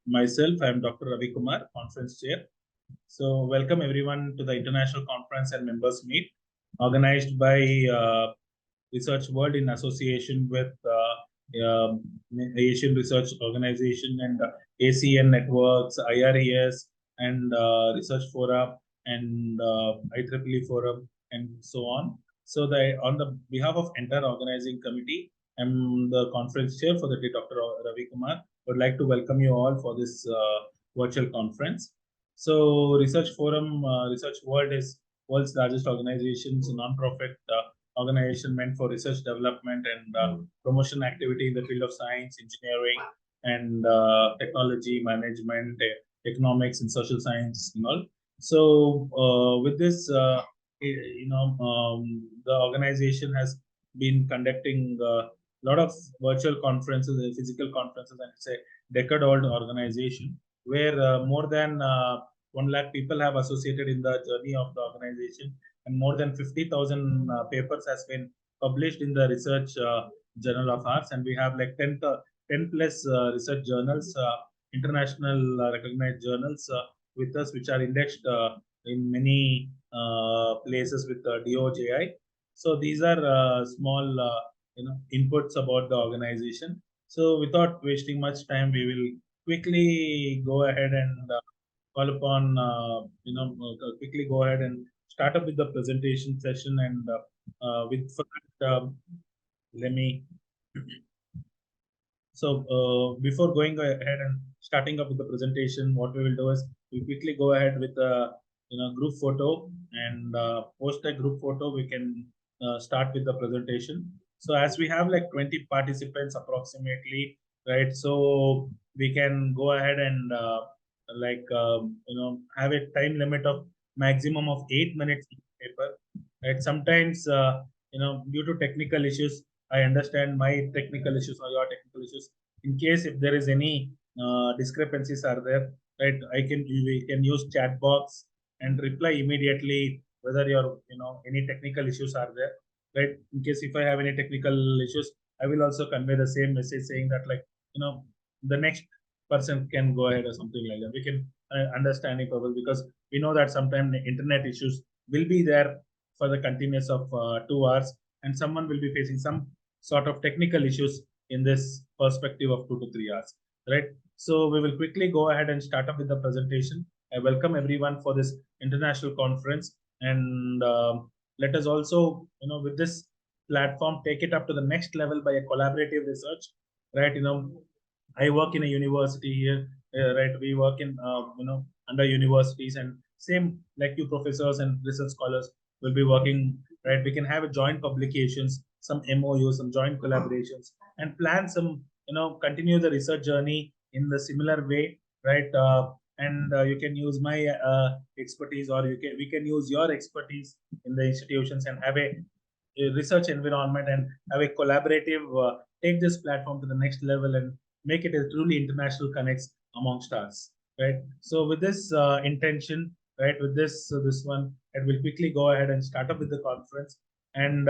myself, I am Dr. Ravi Kumar, Conference Chair. So, welcome everyone to the International Conference and Members Meet, organized by Research World in association with Asian Research Organization and ACN Networks, IRES, and Research Forum, and IEEE Forum, and so on. So, on the behalf of entire organizing committee, I'm the conference chair for the day, Dr. Ravi Kumar. Would like to welcome you all for this virtual conference. So, Research Forum, Research World is world's largest organization, so non-profit organization meant for research development and promotion activity in the field of science, engineering, and technology, management, economics, and social science, and all. So, with this, the organization has been conducting a lot of virtual conferences, physical conferences, and it's a decade-old organization where more than 1 lakh people have associated in the journey of the organization, and more than 50,000 papers has been published in the research journal of ours, and we have like 10 plus research journals, international recognized journals with us, which are indexed in many places with DOJI. So these are small inputs about the organization. So without wasting much time, we will quickly go ahead and call upon quickly go ahead and start up with the presentation session. And with let me before going ahead and starting up with the presentation, what we will do is we quickly go ahead with a group photo, and post a group photo, we can start with the presentation. So as we have like 20 participants approximately, right? So we can go ahead and have a time limit of maximum of 8 minutes each paper, right? Sometimes due to technical issues, I understand my technical issues or your technical issues. In case if there is any discrepancies are there, right? We can use chat box and reply immediately whether your any technical issues are there, right? In case if I have any technical issues, I will also convey the same message saying that the next person can go ahead or something like that. We can understand it because we know that sometimes internet issues will be there for the continuous of 2 hours, and someone will be facing some sort of technical issues in this perspective of 2 to 3 hours, right? So we will quickly go ahead and start up with the presentation. I welcome everyone for this international conference, and let us also, with this platform, take it up to the next level by a collaborative research, right? I work in a university here, right? We work in, under universities, and same like you professors and research scholars will be working, right? We can have a joint publications, some MOUs, some joint collaborations, and plan some, continue the research journey in the similar way, right? And you can use my expertise, or we can use your expertise in the institutions and have a research environment and have a collaborative, take this platform to the next level and make it a truly international connects amongst us, right? So with this intention, right, with this one, and we'll quickly go ahead and start up with the conference, and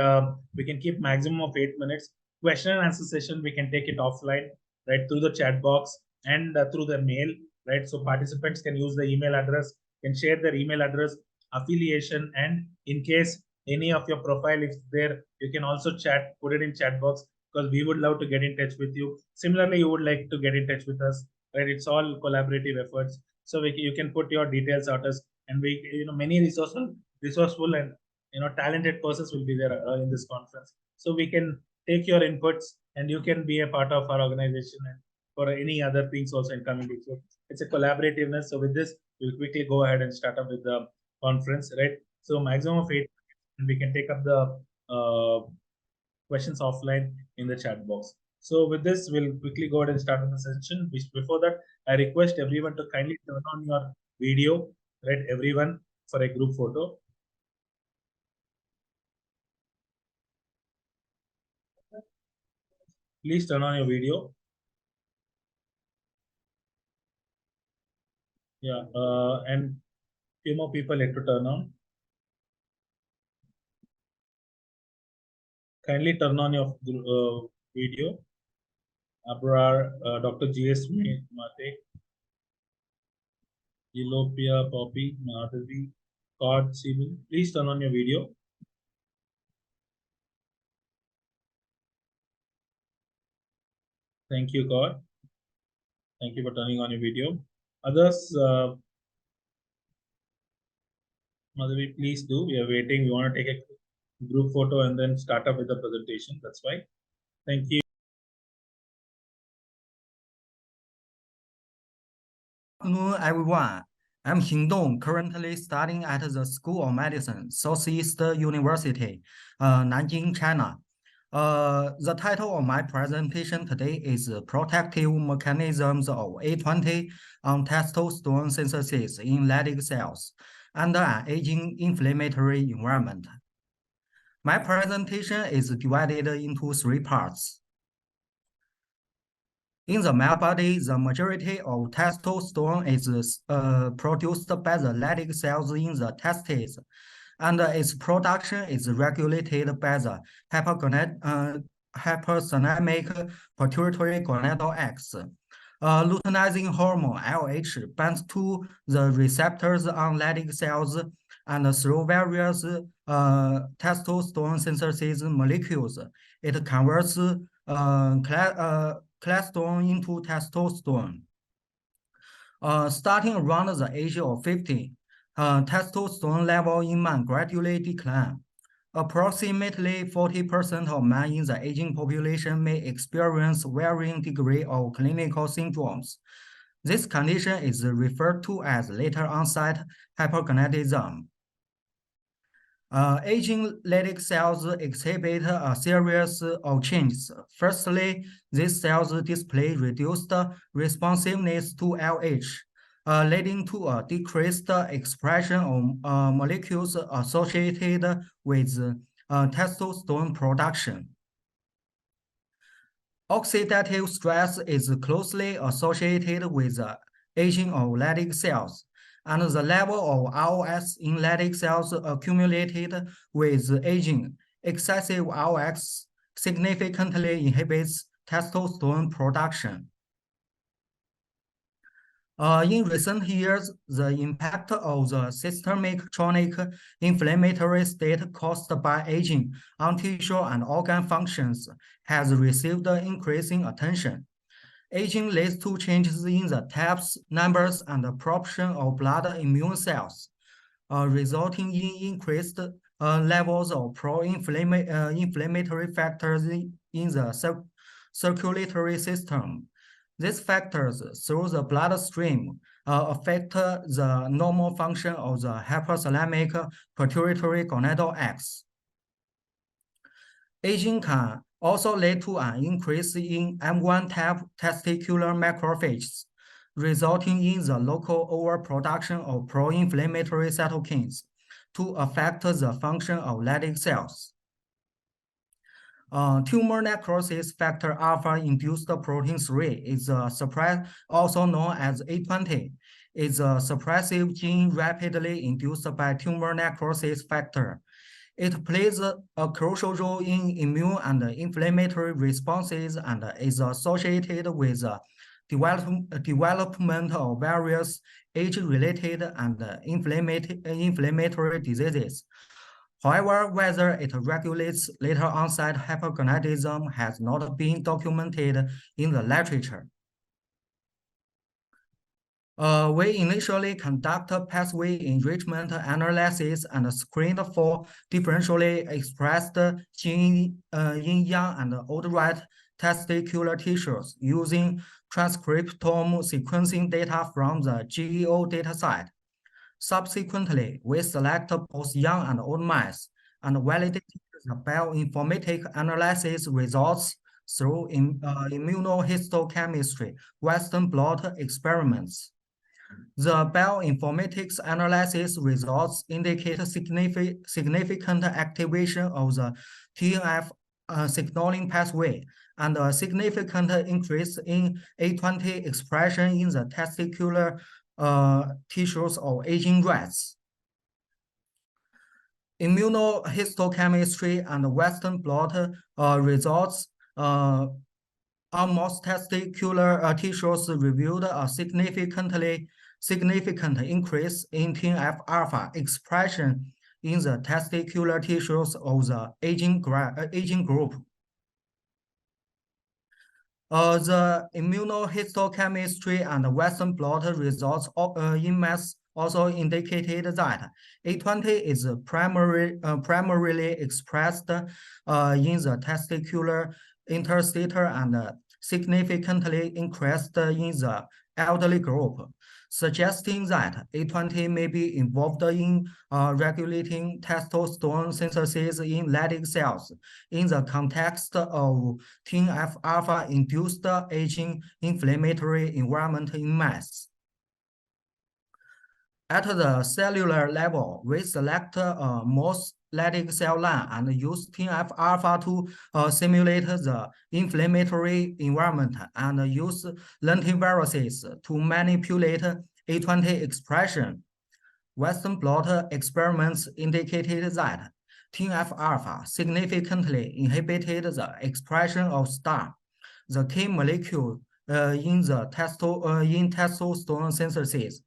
we can keep maximum of 8 minutes. Question and answer session, we can take it offline, right, through the chat box and through the mail, right? So participants can use the email address, can share their email address, affiliation, and in case any of your profile is there, you can also put it in chat box, because we would love to get in touch with you. Similarly, you would like to get in touch with us, right? It's all collaborative efforts. So you can put your details out us, and many resourceful and talented persons will be there in this conference. So we can take your inputs, and you can be a part of our organization and for any other things also in coming weeks. So it's a collaborativeness. So with this, we'll quickly go ahead and start up with the conference, right? So maximum of 8, and we can take up the questions offline in the chat box. So with this, we'll quickly go ahead and start with the session. Before that, I request everyone to kindly turn on your video, right? Everyone, for a group photo. Please turn on your video. Yeah, and few more people need to turn on. Kindly turn on your video. Abrar, Dr. G.S. Mate. Elopia, Poppy, Madhavi, God, Sibyl. Please turn on your video. Thank you, God. Thank you for turning on your video. Others, Madhavi, please do. We are waiting. We want to take a group photo and then start up with the presentation. That's why. Thank you. Good afternoon, everyone. I'm Xing Dong, currently studying at the School of Medicine, Southeast University, Nanjing, China. The title of my presentation today is Protective Mechanisms of A20 on Testosterone Synthesis in Leydig Cells under an Aging Inflammatory Environment. My presentation is divided into 3 parts. In the male body, the majority of testosterone is produced by the Leydig cells in the testes, and its production is regulated by the hyperthalamic pituitary gonadal X. Luteinizing hormone LH binds to the receptors on Leydig cells, and through various testosterone synthesis molecules, it converts cholesterol into testosterone. Starting around the age of 50, testosterone level in men gradually decline. Approximately 40% of men in the aging population may experience varying degree of clinical syndromes. This condition is referred to as later onset hypergonadism. Aging Leydig cells exhibit a series of changes. Firstly, these cells display reduced responsiveness to LH, leading to a decreased expression of molecules associated with testosterone production. Oxidative stress is closely associated with the aging of Leydig cells, and the level of ROX in Leydig cells accumulated with aging. Excessive ROX significantly inhibits testosterone production. In recent years, the impact of the systemic chronic inflammatory state caused by aging on tissue and organ functions has received increasing attention. Aging leads to changes in the types, numbers, and the proportion of blood immune cells, resulting in increased levels of pro-inflammatory factors in the circulatory system. These factors through the bloodstream affect the normal function of the hypothalamic pituitary gonadal X. Aging can also lead to an increase in M1 type testicular macrophages, resulting in the local overproduction of pro-inflammatory cytokines to affect the function of Leydig cells. Tumor necrosis factor alpha-induced protein 3 is also known as A20, is a suppressive gene rapidly induced by tumor necrosis factor. It plays a crucial role in immune and inflammatory responses and is associated with development of various age-related and inflammatory diseases. However, whether it regulates later onset hypergonadism has not been documented in the literature. We initially conduct pathway enrichment analysis and screened for differentially expressed genes in young and old rat testicular tissues using transcriptome sequencing data from the GEO dataset. Subsequently, we select both young and old mice and validated the bioinformatic analysis results through immunohistochemistry Western blot experiments. The bioinformatics analysis results indicate significant activation of the TNF signaling pathway and a significant increase in A20 expression in the testicular tissues of aging rats. Immunohistochemistry and Western blot results on most testicular tissues revealed a significantly significant increase in TNF-alpha expression in the testicular tissues of the aging group. The immunohistochemistry and Western blot results in mice also indicated that A20 is primarily expressed in the testicular interstitial and significantly increased in the elderly group, suggesting that A20 may be involved in regulating testosterone synthesis in Leydig cells in the context of TNF-alpha-induced aging inflammatory environment in mice. At the cellular level, we select most Leydig cell line and use TNF-alpha to simulate the inflammatory environment and use lentiviruses to manipulate A20 expression. Western blot experiments indicated that TNF-alpha significantly inhibited the expression of STAR, the key molecule in testosterone synthesis,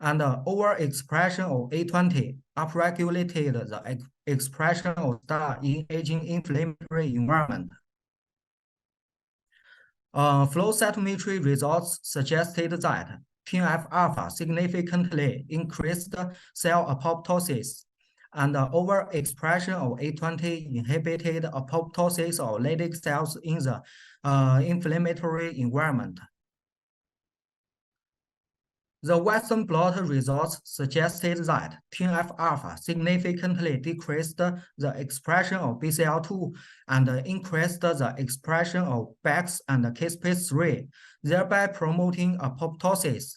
and overexpression of A20 upregulated the expression of STAR in aging inflammatory environment. Flow cytometry results suggested that TNF-alpha significantly increased cell apoptosis, and overexpression of A20 inhibited apoptosis of Leydig cells in the inflammatory environment. The Western blot results suggested that TNF-alpha significantly decreased the expression of BCL2 and increased the expression of BEX and Kispase3, thereby promoting apoptosis.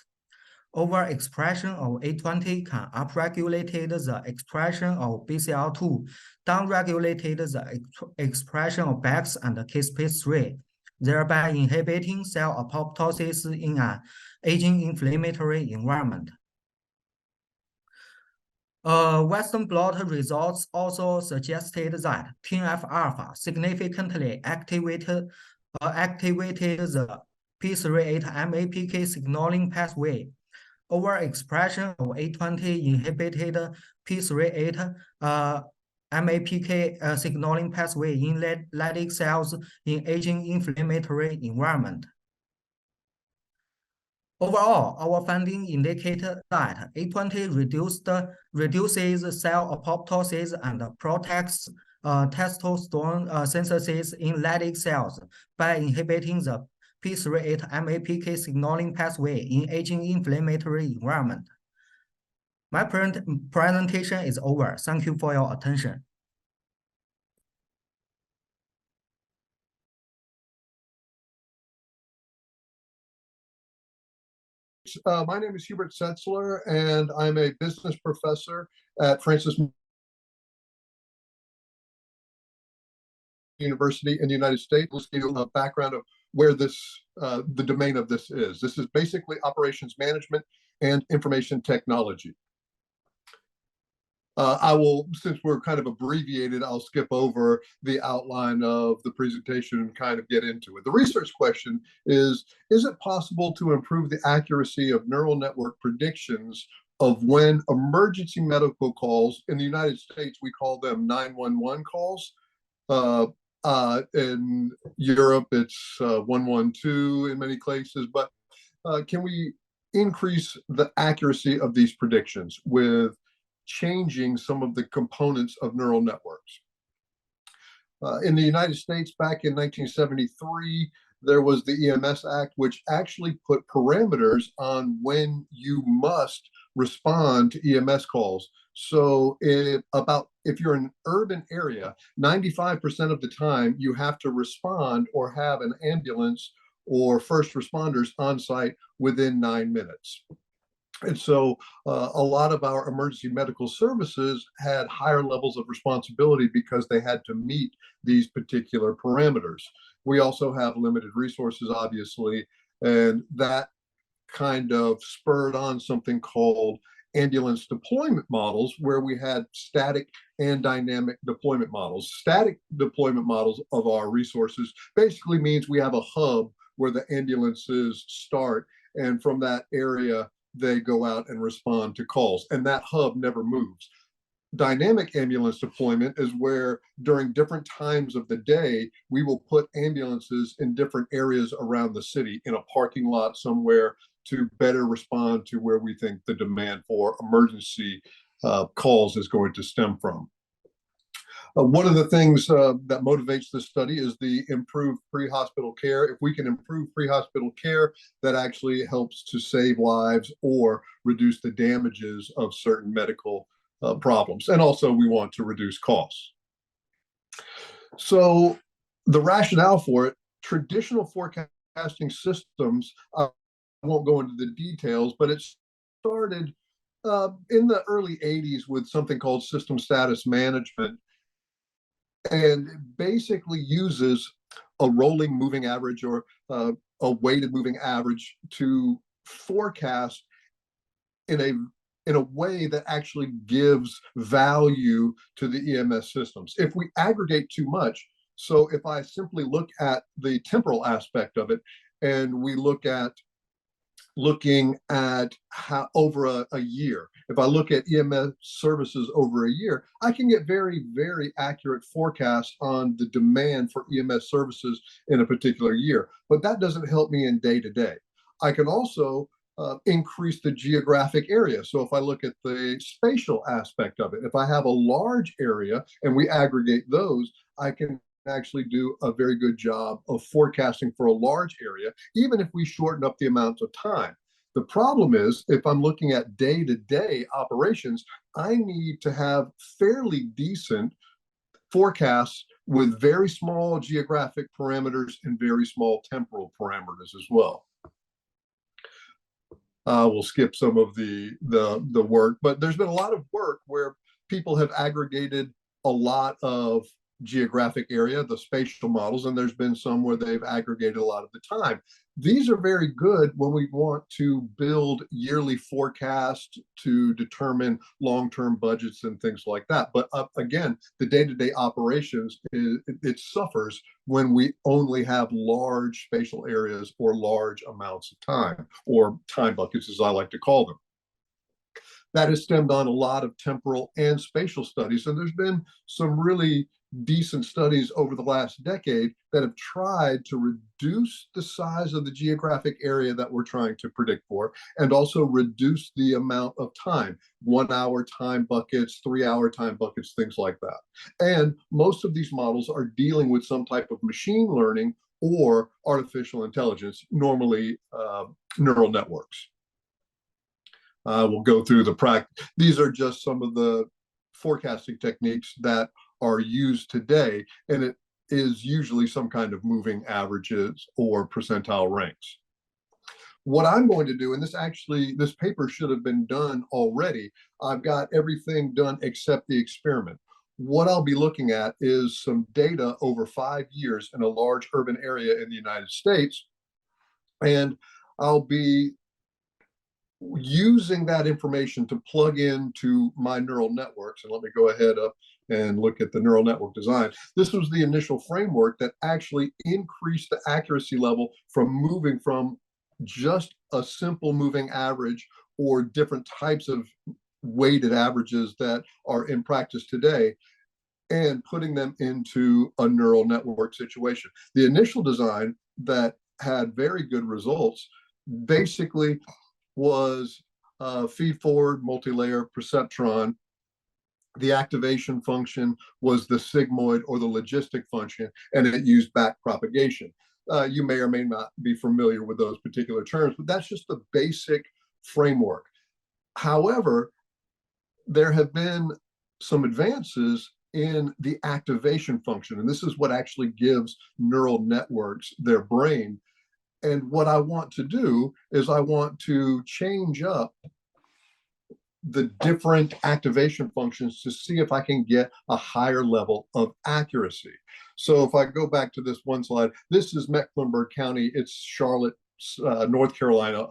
Overexpression of A20 can upregulate the expression of BCL2, downregulated the expression of BEX and Kispase3, thereby inhibiting cell apoptosis in an aging inflammatory environment. Western blot results also suggested that TNF-alpha significantly activated the P38-MAPK signaling pathway. Overexpression of A20 inhibited P38 MAPK signaling pathway in Leydig cells in aging inflammatory environment. Overall, our findings indicate that A20 reduces cell apoptosis and protects testosterone synthesis in Leydig cells by inhibiting the P38-MAPK signaling pathway in aging inflammatory environment. My presentation is over. Thank you for your attention. My name is Hubert Setzler, and I'm a business professor at Francis University in the United States. Let's give you a background of where this, the domain of this is. This is basically operations management and information technology. I will, since we're kind of abbreviated, I'll skip over the outline of the presentation and kind of get into it. The research question is it possible to improve the accuracy of neural network predictions of when emergency medical calls, in the United States, we call them 911 calls. In Europe, it's 112 in many cases, but can we increase the accuracy of these predictions with changing some of the components of neural networks? In the United States, back in 1973, there was the EMS Act, which actually put parameters on when you must respond to EMS calls. So if you're in an urban area, 95% of the time you have to respond or have an ambulance or first responders on site within 9 minutes. And so a lot of our emergency medical services had higher levels of responsibility because they had to meet these particular parameters. We also have limited resources, obviously, and that kind of spurred on something called ambulance deployment models, where we had static and dynamic deployment models. Static deployment models of our resources basically means we have a hub where the ambulances start, and from that area, they go out and respond to calls, and that hub never moves. Dynamic ambulance deployment is where during different times of the day, we will put ambulances in different areas around the city, in a parking lot somewhere, to better respond to where we think the demand for emergency calls is going to stem from. One of the things that motivates this study is the improved pre-hospital care. If we can improve pre-hospital care, that actually helps to save lives or reduce the damages of certain medical problems. And also we want to reduce costs. So the rationale for it, traditional forecasting systems, I won't go into the details, but it started in the early 80s with something called system status management, and basically uses a rolling moving average or a weighted moving average to forecast in a way that actually gives value to the EMS systems. If we aggregate too much, so if I simply look at the temporal aspect of it, and we looking at how over a year, if I look at EMS services over a year, I can get very, very accurate forecasts on the demand for EMS services in a particular year. But that doesn't help me in day to day. I can also increase the geographic area. So if I look at the spatial aspect of it, if I have a large area and we aggregate those, I can actually do a very good job of forecasting for a large area, even if we shorten up the amount of time. The problem is, if I'm looking at day-to-day operations, I need to have fairly decent forecasts with very small geographic parameters and very small temporal parameters as well. We'll skip some of the work, but there's been a lot of work where people have aggregated a lot of geographic area, the spatial models, and there's been some where they've aggregated a lot of the time. These are very good when we want to build yearly forecasts to determine long-term budgets and things like that. But again, the day-to-day operations, it suffers when we only have large spatial areas or large amounts of time, or time buckets, as I like to call them. That has stemmed on a lot of temporal and spatial studies, and there's been some really decent studies over the last decade that have tried to reduce the size of the geographic area that we're trying to predict for, and also reduce the amount of time, 1 hour time buckets, 3 hour time buckets, things like that. And most of these models are dealing with some type of machine learning or artificial intelligence, normally neural networks. We'll go through the practice. These are just some of the forecasting techniques that are used today, and it is usually some kind of moving averages or percentile ranks. What I'm going to do, and this paper should have been done already. I've got everything done except the experiment. What I'll be looking at is some data over 5 years in a large urban area in the United States, and I'll be using that information to plug into my neural networks. And let me go ahead up and look at the neural network design. This was the initial framework that actually increased the accuracy level from moving from just a simple moving average or different types of weighted averages that are in practice today, and putting them into a neural network situation. The initial design that had very good results basically was feed-forward multi-layer perceptron. The activation function was the sigmoid or the logistic function, and it used back propagation. You may or may not be familiar with those particular terms, but that's just the basic framework. However, there have been some advances in the activation function, and this is what actually gives neural networks their brain. And what I want to do is I want to change up the different activation functions to see if I can get a higher level of accuracy. So if I go back to this one slide, this is Mecklenburg County. It's Charlotte, North Carolina,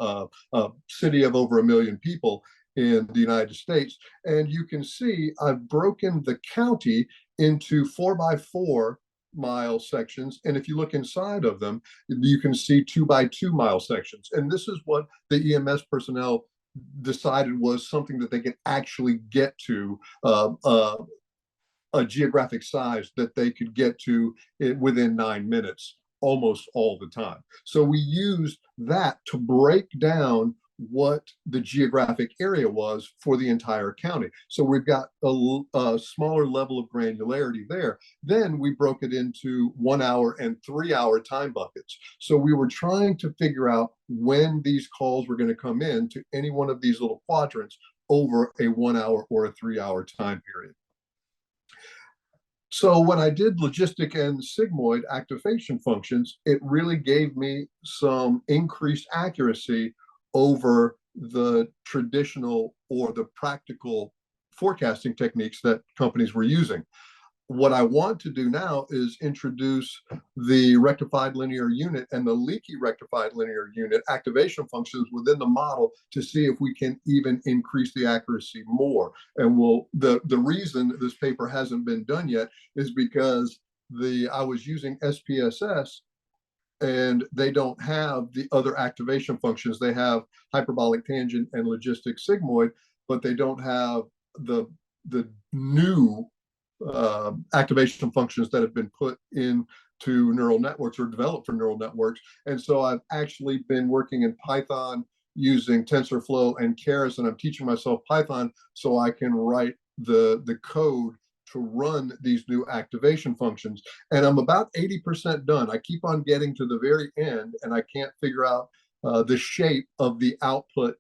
a city of over 1 million people in the United States. And you can see I've broken the county into 4x4 mile sections, and if you look inside of them, you can see 2x2 mile sections. And this is what the EMS personnel decided was something that they could actually get to, a geographic size that they could get to within 9 minutes almost all the time. So we used that to break down what the geographic area was for the entire county. So we've got a smaller level of granularity there. Then we broke it into 1 hour and 3 hour time buckets. So we were trying to figure out when these calls were going to come in to any one of these little quadrants over a 1 hour or a 3 hour time period. So when I did logistic and sigmoid activation functions, it really gave me some increased accuracy over the traditional or the practical forecasting techniques that companies were using. What I want to do now is introduce the rectified linear unit and the leaky rectified linear unit activation functions within the model to see if we can even increase the accuracy more. And the reason this paper hasn't been done yet is because I was using SPSS and they don't have the other activation functions. They have hyperbolic tangent and logistic sigmoid, but they don't have the new activation functions that have been put into neural networks or developed for neural networks. And so I've actually been working in Python using TensorFlow and Keras, and I'm teaching myself Python so I can write the code to run these new activation functions. And I'm about 80% done. I keep on getting to the very end, and I can't figure out the shape of the output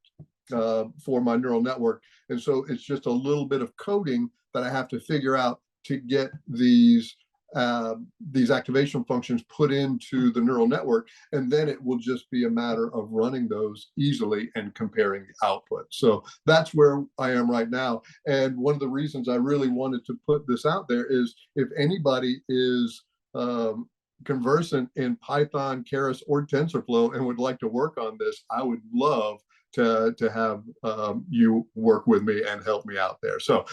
for my neural network. And so it's just a little bit of coding that I have to figure out to get these activation functions put into the neural network, and then it will just be a matter of running those easily and comparing the output. So that's where I am right now. And one of the reasons I really wanted to put this out there is if anybody is conversant in Python, Keras, or TensorFlow and would like to work on this, I would love to have you work with me and help me out there. So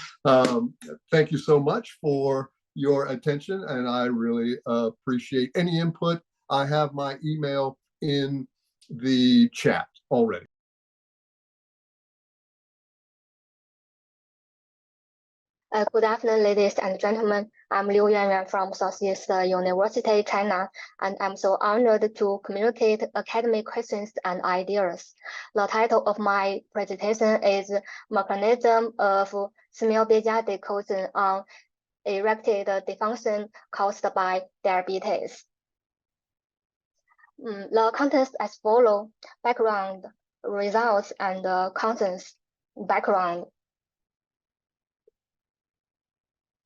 thank you so much for your attention, and I really appreciate any input. I have my email in the chat already. Good afternoon, ladies and gentlemen. I'm Liu Yuanyuan from Southeast University, China, and I'm so honored to communicate academic questions and ideas. The title of my presentation is Mechanism of Smil-Bejiang Decosion on Erected Dysfunction Caused by Diabetes. The context as follows: background, results, and contents. Background.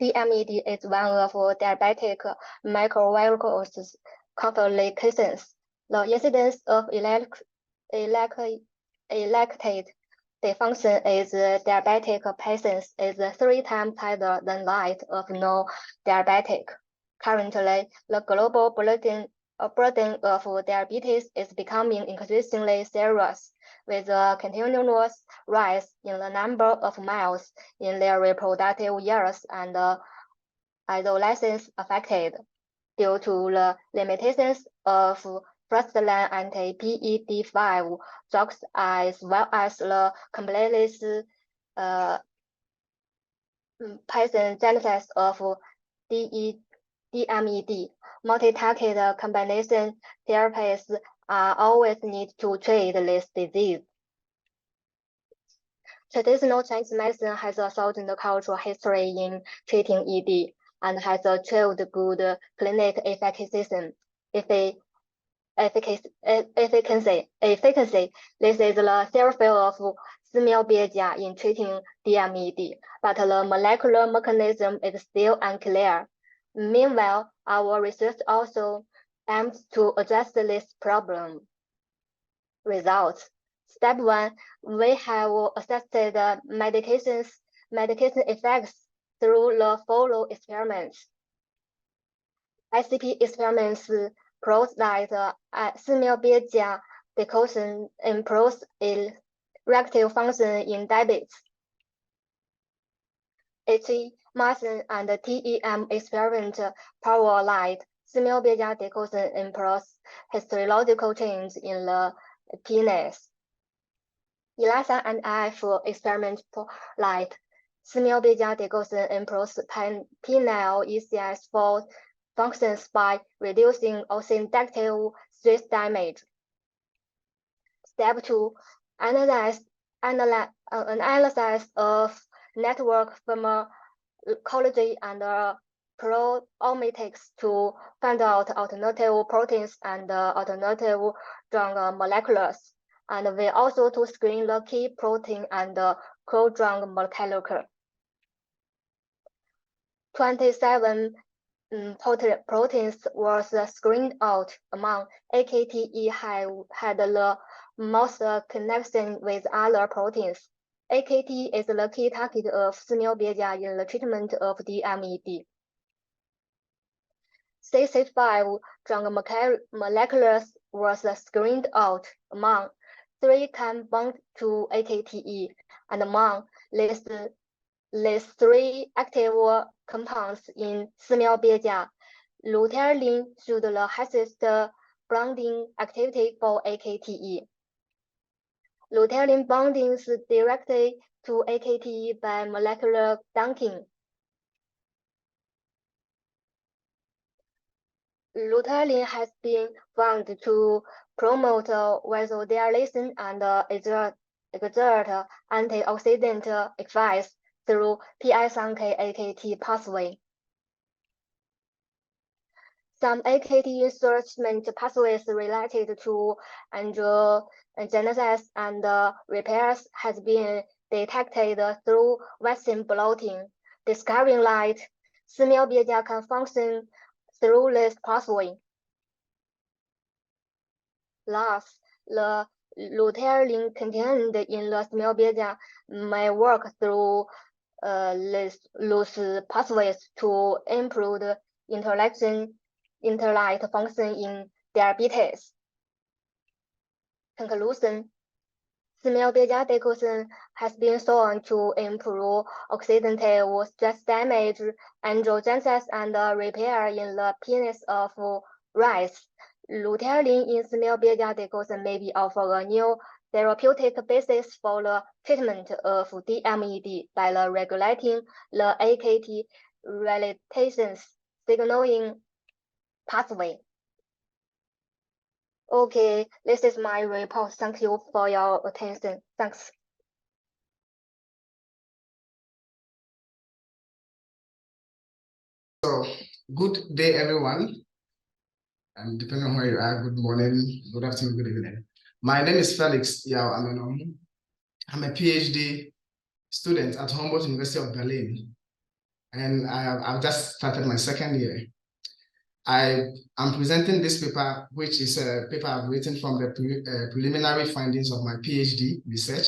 DMED is one of diabetic microvascular complications. The incidence of elected dysfunction is diabetic patients is 3 times higher than that of non-diabetic. Currently, the global burden of diabetes is becoming increasingly serious, with a continuous rise in the number of males in their reproductive years and adolescents affected, due to the limitations of first-line anti-PED5 drugs as well as the complex pathogenesis of DMED. Multi-target combination therapies are always need to treat this disease. Traditional Chinese medicine has a thousand cultural history in treating ED and has achieved good clinical efficacy. This is the therapy of Smil-Bejiang in treating DMED, but the molecular mechanism is still unclear. Meanwhile, our research also aims to address this problem. Results. Step 1, we have assessed the medication effects through the follow experiments. ICP experiments prove that Smil-Bejiang decoction improves erectile function in diabetes. HE Martin and TEM experiment power light Smil-Bejiang decoction improves histological change in the penis. Eliza and I for experiment light. Small beta decoction improves penile ECS4 functions by reducing oxidative stress damage. Step 2. Analysis of network pharmacology and proteomics to find out alternative proteins and alternative drug molecules. And we also to screen the key protein and co-drug molecule. 27 proteins was screened out. Among AKTE had the most connection with other proteins. AKT is the key target of Small-Beta in the treatment of DMED. C5 drug molecules was screened out. Among 3 can bind to AKTE, and among these 3 active compounds in Small-Beta, luteolin showed the highest binding activity for AKTE. Luteolin bindings directly to AKTE by molecular dunking. Luteolin has been found to promote vasodilation and exert antioxidant effects through PI3K-AKT pathway. Some AKT enrichment pathways related to angiogenesis and repairs has been detected through vaccine blotting. Discovering that Small-Beta can function through this pathway. Last, the luteolin contained in the Small-Beta may work through those pathways to improve the electrolyte function in diabetes. Conclusion: Small-Beta decoction has been shown to improve oxidative stress damage, angiogenesis, and repair in the penis of rice. Luteolin in Small-Beta decoction may be offer a new therapeutic basis for the treatment of DMED by regulating the AKT relictation signaling pathway. Okay, this is my report. Thank you for your attention. Thanks. So, good day, everyone. And depending on where you are, good morning, good afternoon, good evening. My name is Felix Yao Amenom. I'm a PhD student at Humboldt University of Berlin. And I've just started my second year. I'm presenting this paper, which is a paper I've written from the preliminary findings of my PhD research.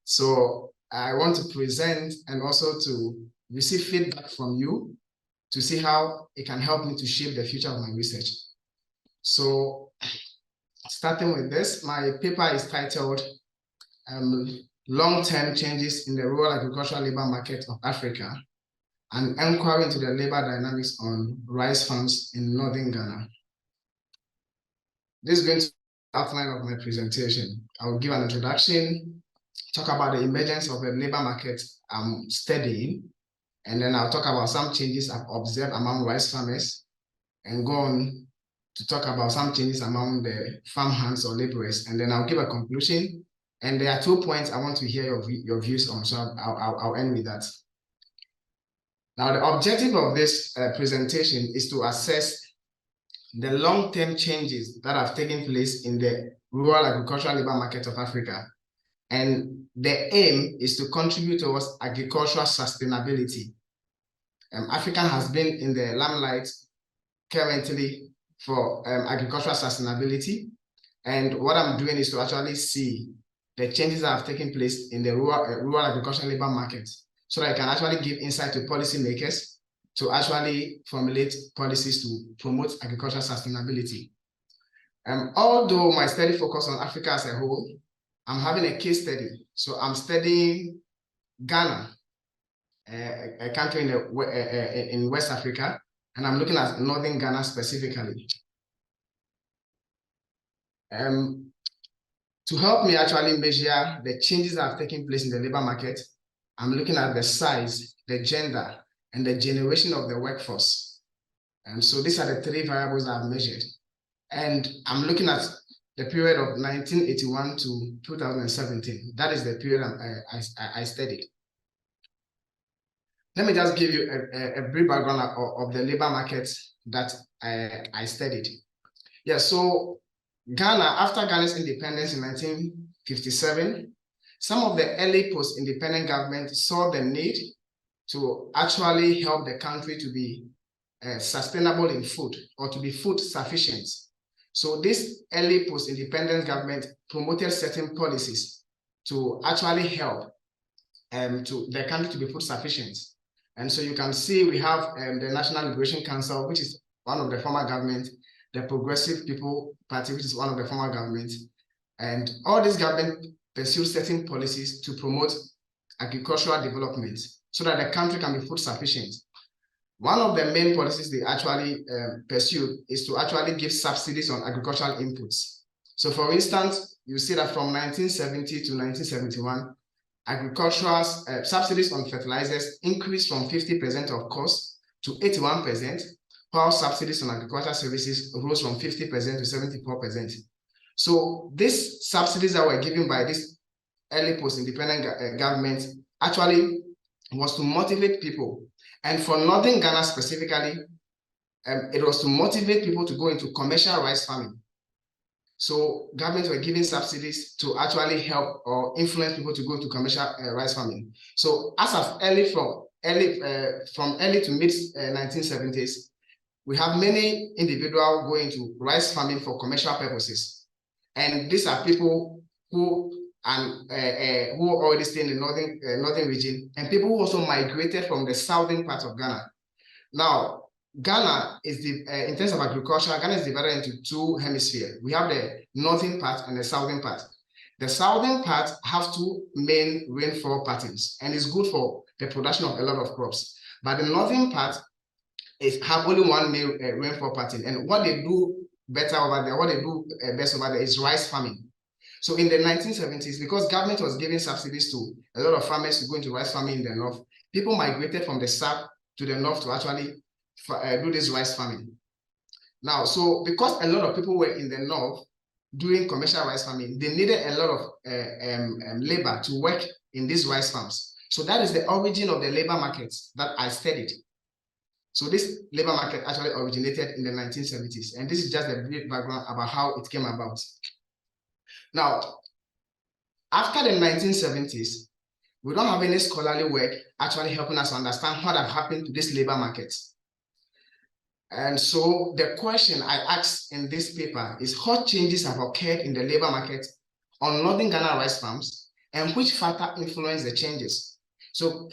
So I want to present and also to receive feedback from you to see how it can help me to shape the future of my research. So starting with this, my paper is titled Long-Term Changes in the Rural Agricultural Labor Market of Africa, an inquiry into the labor dynamics on rice farms in northern Ghana. This is going to be the outline of my presentation. I will give an introduction, talk about the emergence of the labor market I'm studying, and then I'll talk about some changes I've observed among rice farmers, and go on to talk about some changes among the farm hands or laborers, and then I'll give a conclusion. And there are 2 points I want to hear your views on, so I'll end with that. Now, the objective of this presentation is to assess the long-term changes that have taken place in the rural agricultural labor market of Africa. And the aim is to contribute towards agricultural sustainability. Africa has been in the limelight currently for agricultural sustainability. And what I'm doing is to actually see the changes that have taken place in the rural agricultural labor market, so that I can actually give insight to policymakers to actually formulate policies to promote agricultural sustainability. Although my study focuses on Africa as a whole, I'm having a case study. So I'm studying Ghana, a country in West Africa, and I'm looking at northern Ghana specifically. To help me actually measure the changes that have taken place in the labor market, I'm looking at the size, the gender, and the generation of the workforce. And so these are the three variables I've measured. And I'm looking at the period of 1981 to 2017. That is the period I studied. Let me just give you a brief background of the labor market that I studied. Yeah, so Ghana, after Ghana's independence in 1957, some of the early post-independent governments saw the need to actually help the country to be sustainable in food, or to be food sufficient. So this early post-independence government promoted certain policies to actually help to the country to be food sufficient. And so you can see we have the National Liberation Council, which is one of the former government, the Progressive People Party, which is one of the former government, and all these government pursue certain policies to promote agricultural development so that the country can be food sufficient. One of the main policies they actually pursue is to actually give subsidies on agricultural inputs. So for instance, you see that from 1970 to 1971, agricultural subsidies on fertilizers increased from 50% of cost to 81%, while subsidies on agricultural services rose from 50% to 74%. So these subsidies that were given by this early post-independent government actually was to motivate people. And for Northern Ghana specifically, it was to motivate people to go into commercial rice farming. So governments were giving subsidies to actually help or influence people to go to commercial rice farming. So as of from early to mid 1970s, we have many individuals going to rice farming for commercial purposes. And these are people who already stay in the northern region, and people who also migrated from the southern part of Ghana. Now, Ghana is in terms of agriculture, Ghana is divided into two hemispheres. We have the northern part and the southern part. The southern part have two main rainfall patterns, and it's good for the production of a lot of crops. But the northern part have only one main rainfall pattern, and what they do better over there, what they do best over there is rice farming. So in the 1970s, because government was giving subsidies to a lot of farmers to go into rice farming in the north, people migrated from the south to the north to actually do this rice farming. Now, so because a lot of people were in the north doing commercial rice farming, they needed a lot of labor to work in these rice farms. So that is the origin of the labor markets that I studied. So this labor market actually originated in the 1970s. And this is just a brief background about how it came about. Now, after the 1970s, we don't have any scholarly work actually helping us understand what have happened to this labor market. And so the question I asked in this paper is what changes have occurred in the labor market on Northern Ghana rice farms, and which factor influenced the changes? So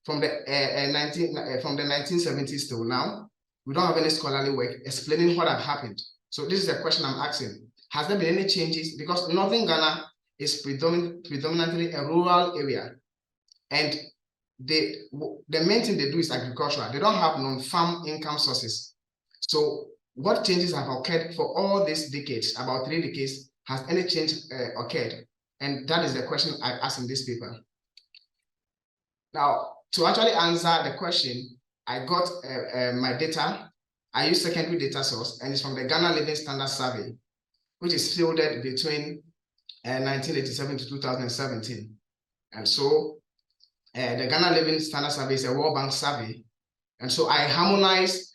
from the 1970s till now, we don't have any scholarly work explaining what had happened. So this is a question I'm asking. Has there been any changes? Because Northern Ghana is predominantly a rural area, and the main thing they do is agriculture. They don't have non-farm income sources. So what changes have occurred for all these decades, about 3 decades? Has any change occurred? And that is the question I asked in this paper. Now, to actually answer the question, I got my data. I used secondary data source, and it's from the Ghana Living Standard Survey, which is fielded between 1987 to 2017. And so the Ghana Living Standard Survey is a World Bank survey. And so I harmonized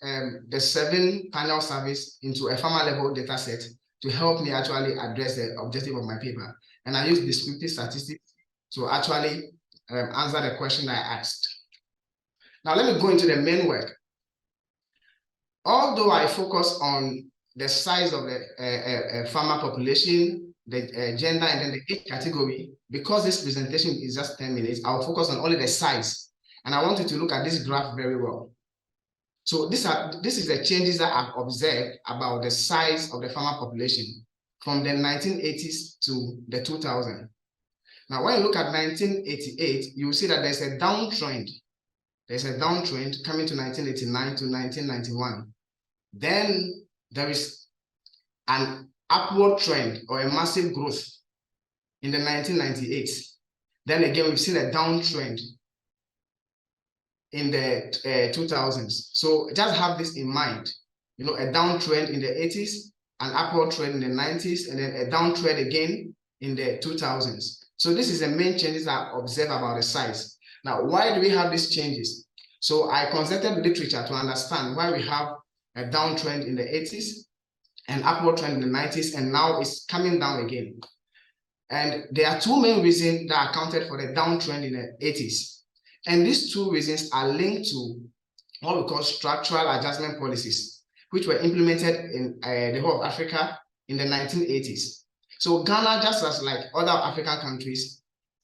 the 7 panel surveys into a farmer level data set to help me actually address the objective of my paper. And I used descriptive statistics to actually answer the question I asked. Now let me go into the main work. Although I focus on the size of the farmer population, the gender, and then the age category, because this presentation is just 10 minutes, I'll focus on only the size. And I want you to look at this graph very well. So this is the changes that I've observed about the size of the farmer population from the 1980s to the 2000s. Now, when you look at 1988, you will see that there's a downtrend. There's a downtrend coming to 1989 to 1991. Then there is an upward trend or a massive growth in the 1998. Then again, we've seen a downtrend in the 2000s. So just have this in mind, you know, a downtrend in the 80s, an upward trend in the 90s, and then a downtrend again in the 2000s. So this is the main changes I observe about the size. Now, why do we have these changes? So I consulted literature to understand why we have a downtrend in the 80s, an upward trend in the 90s, and now it's coming down again. And there are two main reasons that accounted for the downtrend in the 80s. And these two reasons are linked to what we call structural adjustment policies, which were implemented in the whole of Africa in the 1980s. So Ghana, just as like other African countries,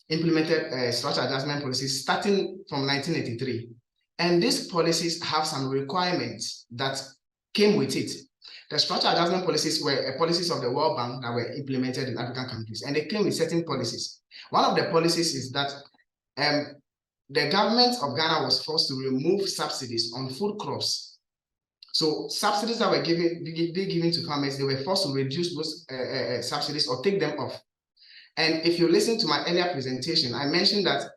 implemented structural adjustment policies starting from 1983. And these policies have some requirements that came with it. The structural adjustment policies were policies of the World Bank that were implemented in African countries, and they came with certain policies. One of the policies is that the government of Ghana was forced to remove subsidies on food crops. So subsidies that were given to farmers, they were forced to reduce those subsidies or take them off. And if you listen to my earlier presentation, I mentioned that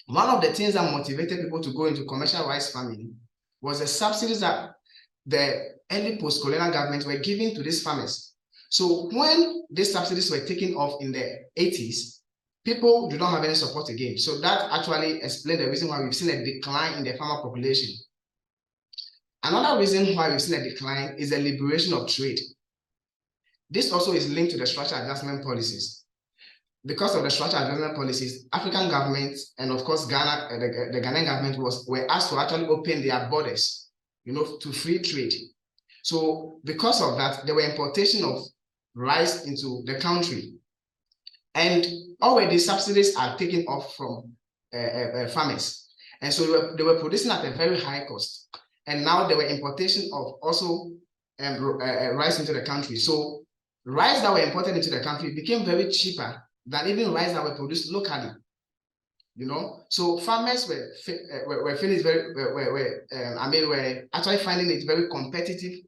one of the things that motivated people to go into commercial rice farming was the subsidies that the early post-colonial governments were giving to these farmers. So when these subsidies were taken off in the 80s, people do not have any support again. So that actually explains the reason why we've seen a decline in the farmer population. Another reason why we've seen a decline is the liberation of trade. This also is linked to the structural adjustment policies. Because of the structural adjustment policies, African governments and of course Ghana, the Ghanaian government were asked to actually open their borders, you know, to free trade. So because of that, there were importation of rice into the country. And already subsidies are taken off from farmers. And so they were producing at a very high cost. And now there were importation of also rice into the country. So rice that were imported into the country became very cheaper than even rice that were produced locally. You know, so farmers were actually finding it very competitive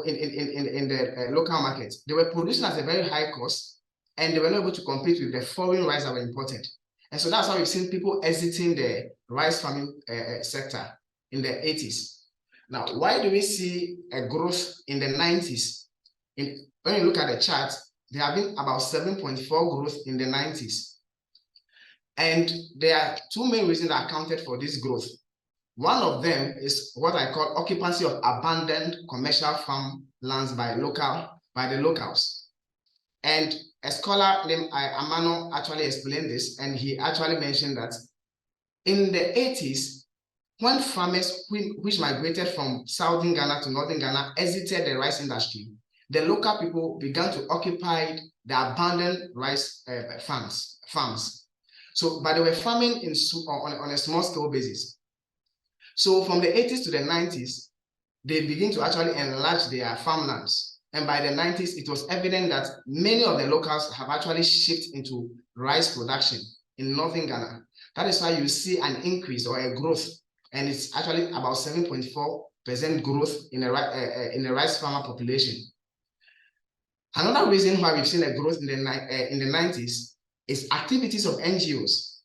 in the local market. They were producing at a very high cost, and they were not able to compete with the foreign rice that were imported. And so that's how we've seen people exiting the rice farming sector in the 80s. Now, why do we see a growth in the 90s? When you look at the chart, there have been about 7.4 growth in the 90s. And there are two main reasons that accounted for this growth. One of them is what I call occupancy of abandoned commercial farm lands by the locals. And a scholar named Amano actually explained this, and he actually mentioned that in the 80s, when farmers which migrated from southern Ghana to northern Ghana exited the rice industry, the local people began to occupy the abandoned rice farms. So, but they were farming on a small scale basis. So from the 80s to the 90s, they begin to actually enlarge their farmlands. And by the 90s, it was evident that many of the locals have actually shifted into rice production in northern Ghana. That is why you see an increase or a growth, and it's actually about 7.4% growth in the rice farmer population. Another reason why we've seen a growth in the 90s is activities of NGOs.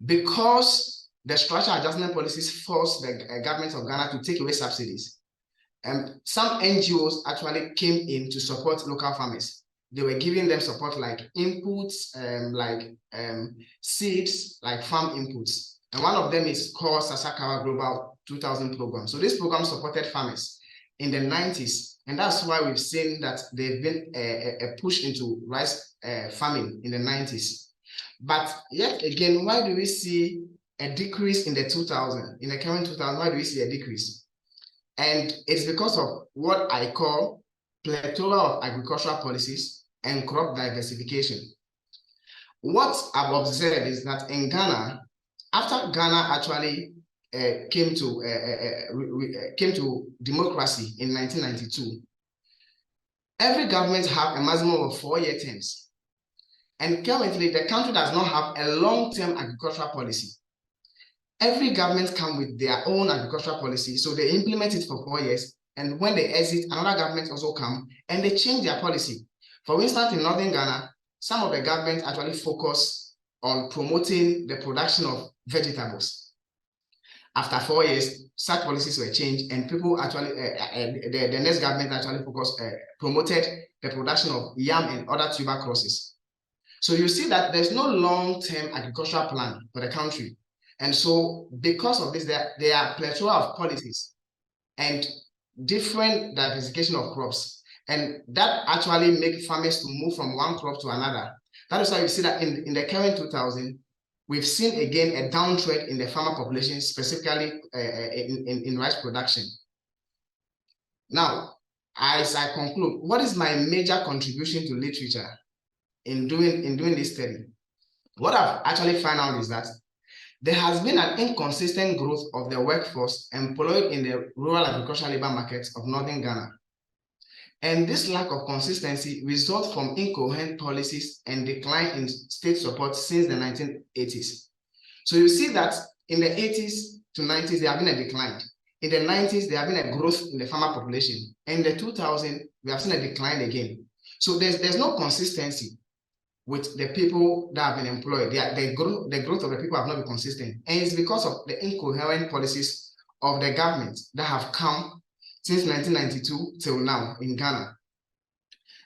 Because the structural adjustment policies forced the government of Ghana to take away subsidies, some NGOs actually came in to support local farmers. They were giving them support like inputs, seeds, like farm inputs. And one of them is called Sasakawa Global 2000 program. So this program supported farmers in the 90s. And that's why we've seen that there's been a push into rice farming in the 90s. But yet again, why do we see a decrease in the 2000? In the current 2000, why do we see a decrease? And it's because of what I call plethora of agricultural policies and crop diversification. What I've observed is that in Ghana, after Ghana actually came to democracy in 1992, every government have a maximum of 4-year terms. And currently, the country does not have a long-term agricultural policy. Every government comes with their own agricultural policy, so they implement it for 4 years, and when they exit, another government also come and they change their policy. For instance, in northern Ghana, some of the government actually focus on promoting the production of vegetables. After 4 years, such policies were changed, and people actually, the next government actually promoted the production of yam and other tuber crosses. So you see that there's no long-term agricultural plan for the country. And so because of this, there are plethora of policies and different diversification of crops. And that actually make farmers to move from one crop to another. That is why you see that in the current 2000, we've seen again a downtrend in the farmer population, specifically in rice production. Now, as I conclude, what is my major contribution to literature in doing this study? What I've actually found out is that there has been an inconsistent growth of the workforce employed in the rural agricultural labor markets of northern Ghana. And this lack of consistency results from incoherent policies and decline in state support since the 1980s. So you see that in the 80s to 90s, there have been a decline. In the 90s, there have been a growth in the farmer population. In the 2000s, we have seen a decline again. So there's no consistency with the people that have been employed. The growth of the people have not been consistent. And it's because of the incoherent policies of the government that have come since 1992 till now in Ghana.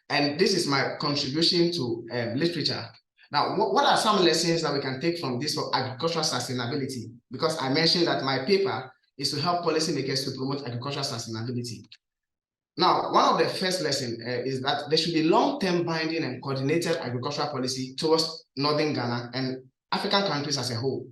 And this is my contribution to literature. Now, what are some lessons that we can take from this for agricultural sustainability? Because I mentioned that my paper is to help policymakers to promote agricultural sustainability. Now, one of the first lessons is that there should be long-term binding and coordinated agricultural policy towards northern Ghana and African countries as a whole.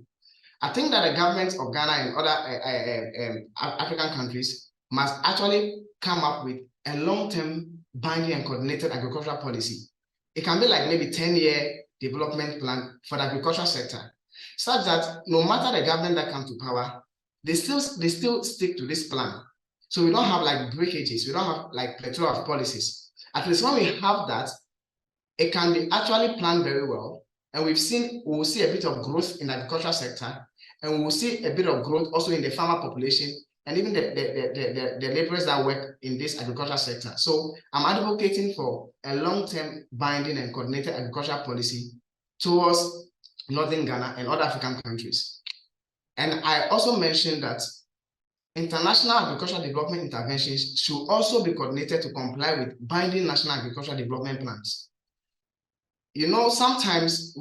I think that the governments of Ghana and other African countries must actually come up with a long-term binding and coordinated agricultural policy. It can be like maybe 10-year development plan for the agricultural sector, such that no matter the government that comes to power, they still stick to this plan. So we don't have like breakages, we don't have like plethora of policies. At least when we have that, it can be actually planned very well. And we'll see a bit of growth in the agricultural sector, and we'll see a bit of growth also in the farmer population, and even the laborers that work in this agricultural sector. So I'm advocating for a long-term binding and coordinated agricultural policy towards northern Ghana and other African countries. And I also mentioned that international agricultural development interventions should also be coordinated to comply with binding national agricultural development plans. You know, sometimes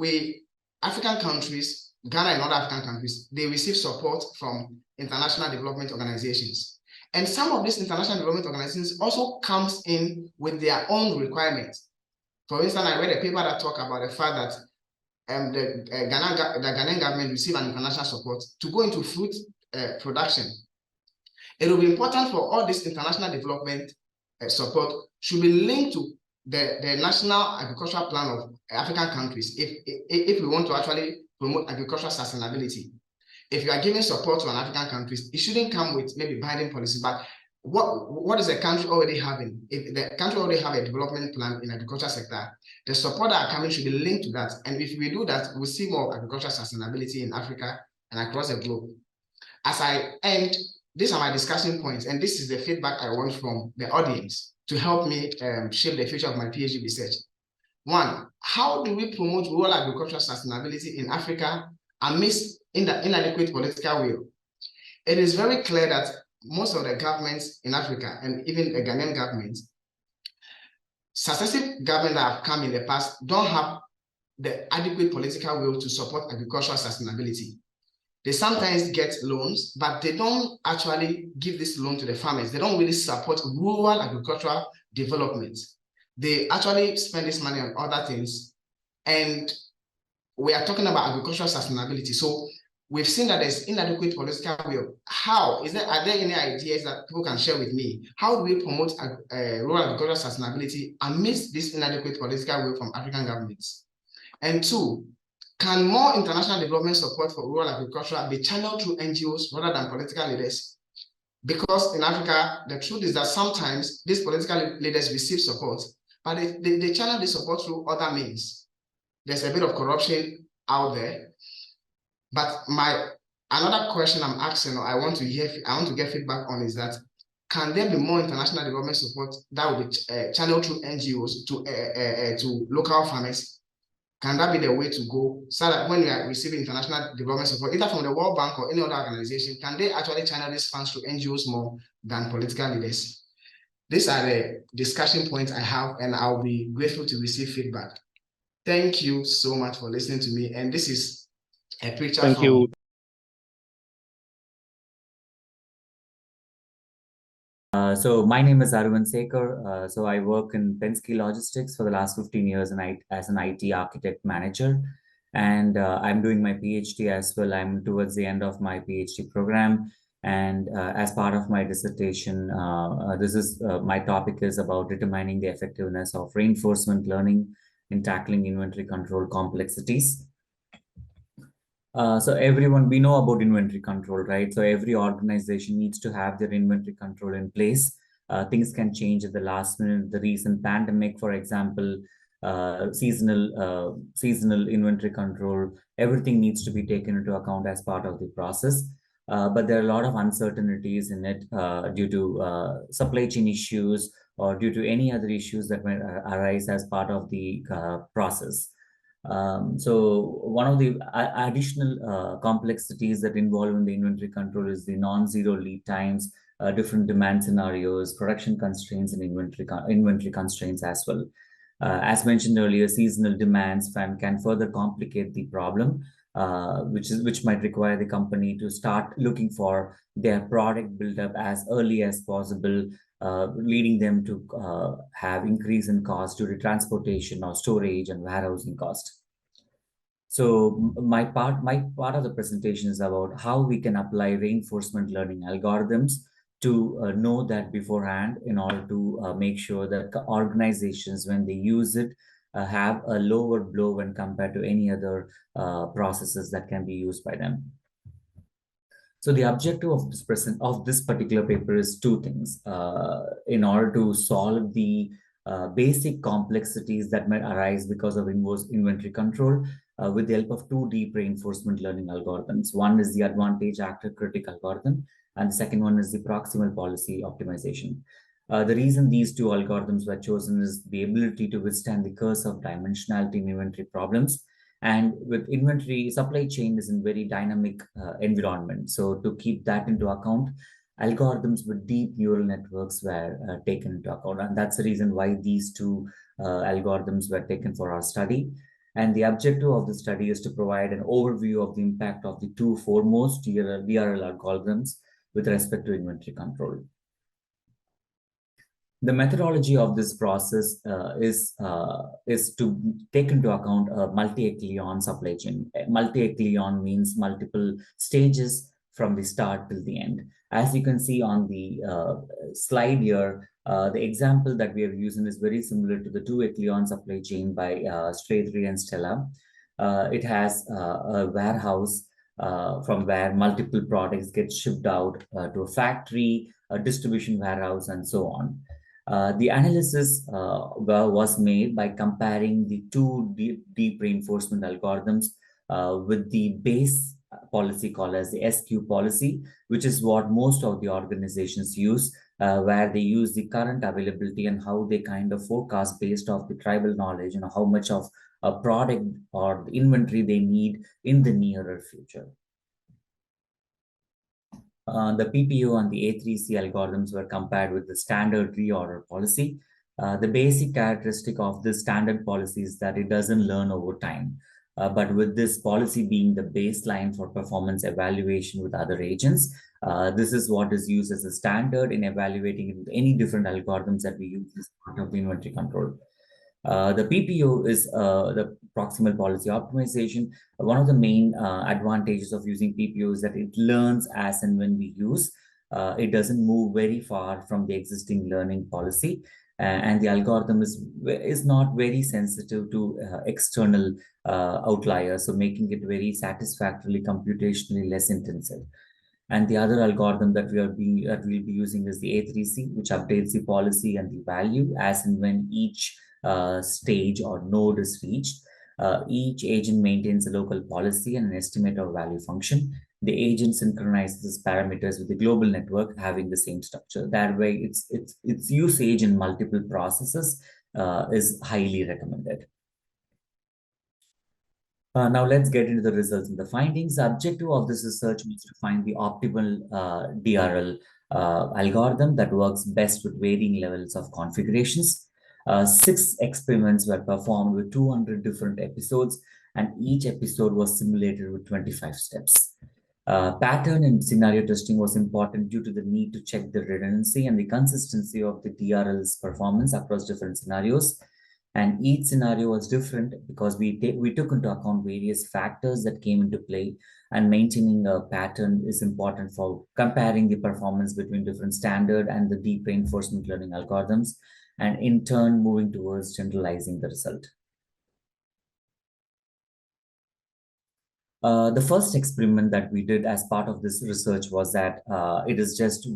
African countries, Ghana and other African countries, they receive support from international development organizations. And some of these international development organizations also comes in with their own requirements. For instance, I read a paper that talked about the fact that the Ghanaian government received an international support to go into fruit production. It will be important for all this international development support should be linked to the national agricultural plan of African countries if we want to actually promote agricultural sustainability. If you are giving support to an African countries, it shouldn't come with maybe binding policy, but what is the country already having? If the country already have a development plan in agriculture sector, the support that are coming should be linked to that. And if we do that, we'll see more agricultural sustainability in Africa and across the globe. As I end, these are my discussion points, and this is the feedback I want from the audience to help me shape the future of my PhD research. One, how do we promote rural agricultural sustainability in Africa amidst inadequate political will? It is very clear that most of the governments in Africa, and even the Ghanaian government, successive governments that have come in the past don't have the adequate political will to support agricultural sustainability. They sometimes get loans, but they don't actually give this loan to the farmers. They don't really support rural agricultural development. They actually spend this money on other things. And we are talking about agricultural sustainability. So we've seen that there's inadequate political will. Are there any ideas that people can share with me? How do we promote rural agricultural sustainability amidst this inadequate political will from African governments? And two, can more international development support for rural agriculture be channeled through NGOs rather than political leaders? Because in Africa, the truth is that sometimes these political leaders receive support, but they channel this support through other means. There's a bit of corruption out there. But another question I'm asking, or I want to get feedback on, is that can there be more international development support that will be channeled through NGOs to local farmers Can that be the way to go so that when we are receiving international development support, either from the World Bank or any other organization, can they actually channel these funds to NGOs more than political leaders? These are the discussion points I have, and I'll be grateful to receive feedback. Thank you so much for listening to me. And this is a picture Thank from you. So my name is Arvind Sekar. So I work in Penske Logistics for the last 15 years as an IT architect manager. And I'm doing my PhD as well. I'm towards the end of my PhD program. And as part of my dissertation, my topic is about determining the effectiveness of reinforcement learning in tackling inventory control complexities. So we know about inventory control, right? So every organization needs to have their inventory control in place. Things can change at the last minute. The recent pandemic, for example, seasonal inventory control, everything needs to be taken into account as part of the process. But there are a lot of uncertainties in it due to supply chain issues or due to any other issues that might arise as part of the process. So one of the additional complexities that involve in the inventory control is the non-zero lead times, different demand scenarios, production constraints, and inventory constraints as well. As mentioned earlier, seasonal demands can further complicate the problem, which might require the company to start looking for their product buildup as early as possible, leading them to have increase in cost due to transportation or storage and warehousing cost. So my part of the presentation is about how we can apply reinforcement learning algorithms to know that beforehand in order to make sure that organizations, when they use it, have a lower blow when compared to any other processes that can be used by them. So the objective of this particular paper is two things. In order to solve the basic complexities that might arise because of inventory control with the help of two deep reinforcement learning algorithms. One is the advantage actor critic algorithm, and the second one is the proximal policy optimization. The reason these two algorithms were chosen is the ability to withstand the curse of dimensionality in inventory problems. And with inventory, supply chain is in very dynamic environment. So to keep that into account, algorithms with deep neural networks were taken into account. And that's the reason why these two algorithms were taken for our study. And the objective of the study is to provide an overview of the impact of the two foremost DRL algorithms with respect to inventory control. The methodology of this process is to take into account a multi-echelon supply chain. Multi-echelon means multiple stages from the start till the end. As you can see on the slide here, the example that we are using is very similar to the two-echelon supply chain by Strathry and Stella. It has a warehouse from where multiple products get shipped out to a factory, a distribution warehouse, and so on. The analysis was made by comparing the two deep reinforcement algorithms with the base policy called as the SQ policy, which is what most of the organizations use, where they use the current availability and how they kind of forecast based off the tribal knowledge and how much of a product or the inventory they need in the nearer future. The PPO and the A3C algorithms were compared with the standard reorder policy. The basic characteristic of this standard policy is that it doesn't learn over time. But with this policy being the baseline for performance evaluation with other agents, this is what is used as a standard in evaluating any different algorithms that we use as part of the inventory control. The PPO is the proximal policy optimization. One of the main advantages of using PPO is that it learns as and when we use. It doesn't move very far from the existing learning policy. And the algorithm is not very sensitive to external outliers, so making it very satisfactorily computationally less intensive. And the other algorithm that we'll be using is the A3C, which updates the policy and the value as and when each stage or node is reached. Each agent maintains a local policy and an estimate of value function. The agent synchronizes parameters with the global network having the same structure. That way, its usage in multiple processes is highly recommended. Now let's get into the results and the findings. The objective of this research was to find the optimal DRL algorithm that works best with varying levels of configurations. 6 experiments were performed with 200 different episodes, and each episode was simulated with 25 steps. Pattern and scenario testing was important due to the need to check the redundancy and the consistency of the DRL's performance across different scenarios. And each scenario was different because we took into account various factors that came into play, and maintaining a pattern is important for comparing the performance between different standard and the deep reinforcement learning algorithms, and in turn moving towards generalizing the result. The first experiment that we did as part of this research was that it is just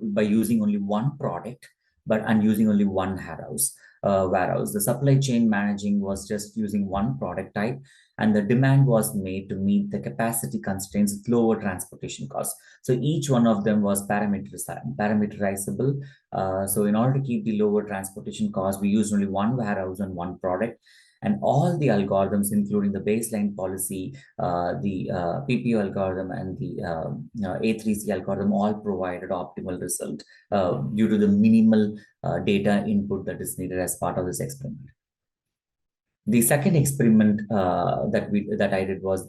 by using only one product, and using only one warehouse. The supply chain managing was just using one product type, and the demand was made to meet the capacity constraints with lower transportation costs. So each one of them was parameterizable. So in order to keep the lower transportation costs, we used only one warehouse and one product. And all the algorithms, including the baseline policy, the PPO algorithm, and the A3C algorithm, all provided optimal result due to the minimal data input that is needed as part of this experiment. The second experiment that I did was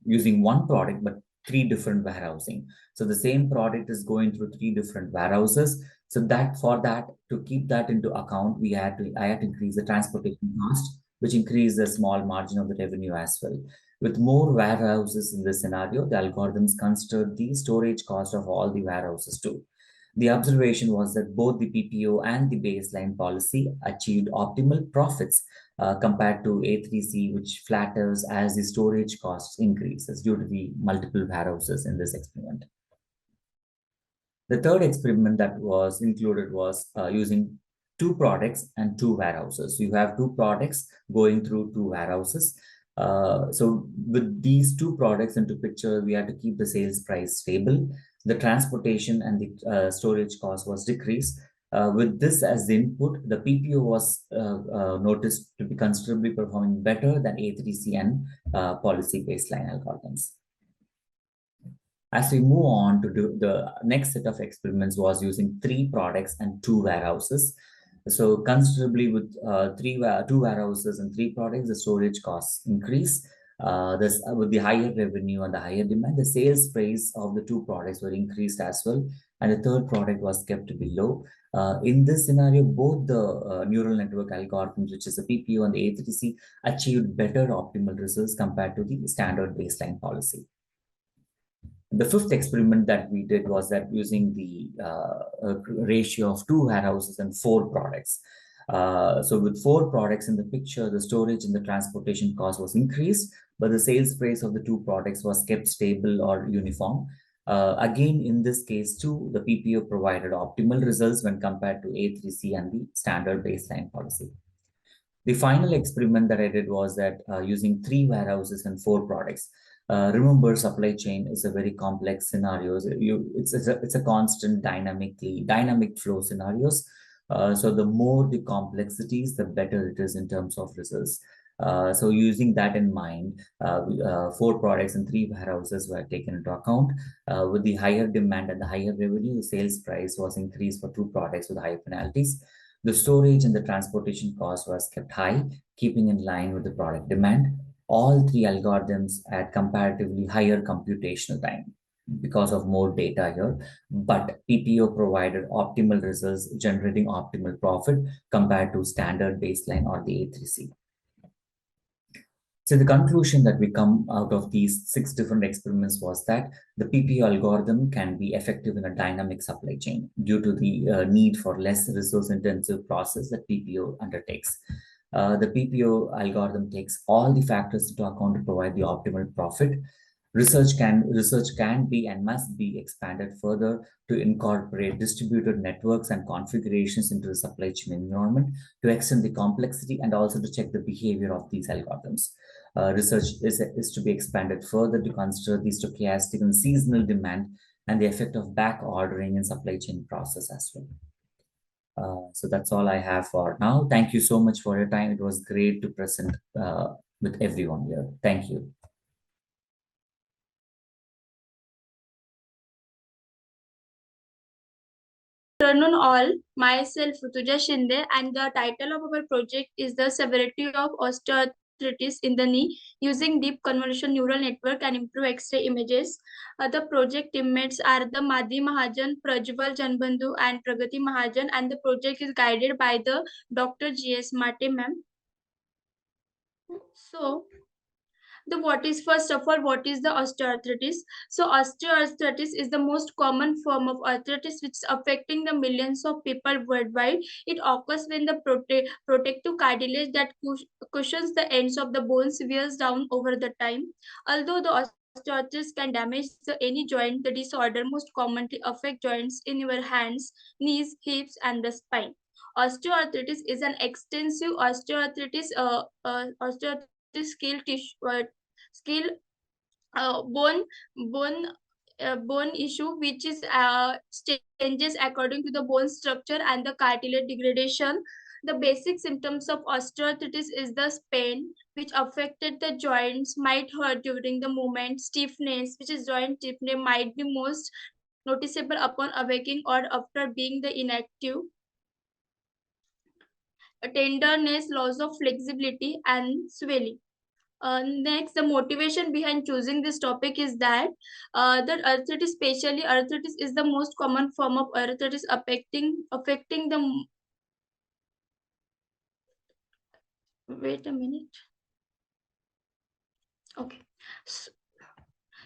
using one product but 3 different warehousing. So the same product is going through 3 different warehouses. So to keep that into account, I had to increase the transportation cost, which increased the small margin of the revenue as well. With more warehouses in this scenario, the algorithms considered the storage cost of all the warehouses too. The observation was that both the PPO and the baseline policy achieved optimal profits compared to A3C, which flatters as the storage costs increases due to the multiple warehouses in this experiment. The third experiment that was included was using 2 products and 2 warehouses. So you have 2 products going through 2 warehouses. So with these 2 products into picture, we had to keep the sales price stable. The transportation and the storage cost was decreased. With this as the input, the PPO was noticed to be considerably performing better than A3C and policy baseline algorithms. As we move on to do the next set of experiments was using 3 products and 2 warehouses. So considerably with 2 warehouses and 3 products, the storage costs increase. With the higher revenue and the higher demand, the sales price of the 2 products were increased as well, and the third product was kept to be low. In this scenario, both the neural network algorithms, which is the PPO and the A3C, achieved better optimal results compared to the standard baseline policy. The fifth experiment that we did was that using the ratio of 2 warehouses and 4 products. So with 4 products in the picture, the storage and the transportation cost was increased, but the sales price of the 2 products was kept stable or uniform. Again, in this case too, the PPO provided optimal results when compared to A3C and the standard baseline policy. The final experiment that I did was that using 3 warehouses and 4 products. Remember, supply chain is a very complex scenario. It's a constant dynamic flow scenarios. So the more the complexities, the better it is in terms of results. So using that in mind, 4 products and 3 warehouses were taken into account. With the higher demand and the higher revenue, the sales price was increased for 2 products with higher penalties. The storage and the transportation cost was kept high, keeping in line with the product demand. All 3 algorithms had comparatively higher computational time because of more data here, but PPO provided optimal results, generating optimal profit compared to standard baseline or the A3C. So the conclusion that we come out of these 6 different experiments was that the PPO algorithm can be effective in a dynamic supply chain due to the need for less resource-intensive process that PPO undertakes. The PPO algorithm takes all the factors into account to provide the optimal profit. Research can be and must be expanded further to incorporate distributed networks and configurations into the supply chain environment to extend the complexity and also to check the behavior of these algorithms. Research is to be expanded further to consider the stochastic and seasonal demand and the effect of back ordering in supply chain process as well. So that's all I have for now. Thank you so much for your time. It was great to present with everyone here. Thank you. Good afternoon all, myself Rutuja Shinde, and the title of our project is the severity of osteoarthritis in the knee using deep convolution neural network and improve X-ray images. The project teammates are the Madhi Mahajan, Prajwal Janbandhu and Pragati Mahajan, and the project is guided by the Dr. G.S. Mate ma'am. So, what is the osteoarthritis? So osteoarthritis is the most common form of arthritis which is affecting the millions of people worldwide. It occurs when the protective cartilage that cushions the ends of the bones wears down over the time. Although the osteoarthritis can damage any joint, the disorder most commonly affect joints in your hands, knees, hips, and the spine. Osteoarthritis is an extensive osteoarthritis scale tissue bone issue which is changes according to the bone structure and the cartilage degradation. The basic symptoms of osteoarthritis is the pain which affected the joints, might hurt during the movement, stiffness which is joint stiffness might be most noticeable upon awaking or after being the inactive, tenderness, loss of flexibility and swelling. Next, the motivation behind choosing this topic is that arthritis, especially arthritis, is the most common form of arthritis affecting the. Wait a minute. Okay.